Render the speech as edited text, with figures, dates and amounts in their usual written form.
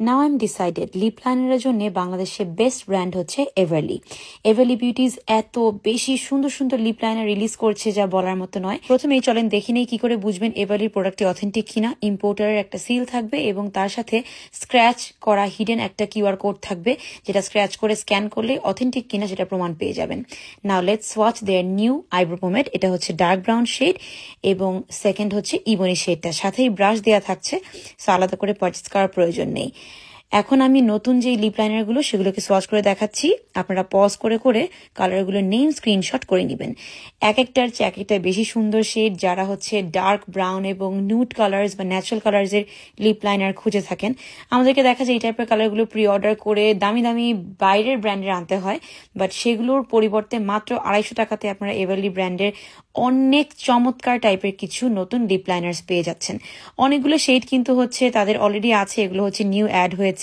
Now I am decided lip লাইনারের জন্য বাংলাদেশের বেস্ট ব্র্যান্ড হচ্ছে এভারলি। এভারলি বিউটিজ এত বেশি সুন্দর সুন্দর লিপ লাইনার রিলিজ করছে যা বলার মতো নয়। প্রথমেই চলেন দেখে নেই কি করে বুঝবেন এভারলির প্রোডাক্টটি অথেন্টিক কিনা। ইম্পোর্টারের একটা সিল থাকবে এবং তার সাথে স্ক্র্যাচ করা হিডেন একটা কিউআর কোড থাকবে, যেটা স্ক্র্যাচ করে স্ক্যান করলে অথেন্টিক কিনা সেটা প্রমাণ পেয়ে যাবেন। Now let's watch their new eyebrow pomade. এটা হচ্ছে ডার্ক ব্রাউন শেড এবং সেকেন্ড হচ্ছে ইবনি শেডটা, সাথেই ব্রাশ দেওয়া থাকছে, সো আলাদা করে পারচেস করার প্রয়োজন নেই। এখন আমি নতুন যে লিপ লাইনারগুলো সেগুলোকে সোয়াচ করে দেখাচ্ছি, আপনারা পজ করে করে কালারগুলো নেম স্ক্রিনশট করে নেবেন। এক একটার চেয়ে এক একটা বেশি সুন্দর শেড। যারা হচ্ছে ডার্ক ব্রাউন এবং নিউড কালার্স বা ন্যাচারাল কালার্সের লিপ লাইনার খুঁজে থাকেন, আমাদেরকে দেখা যায় এই টাইপের কালারগুলো প্রি অর্ডার করে দামি দামি বাইরের ব্র্যান্ডের আনতে হয়, বাট সেগুলোর পরিবর্তে মাত্র 250 টাকাতে আপনারা এভারলি ব্র্যান্ডের অনেক চমৎকার টাইপের কিছু নতুন লিপ লাইনার্স পেয়ে যাচ্ছেন। অনেকগুলো শেড কিন্তু হচ্ছে তাদের অলরেডি আছে, এগুলো হচ্ছে নিউ অ্যাড হয়েছে।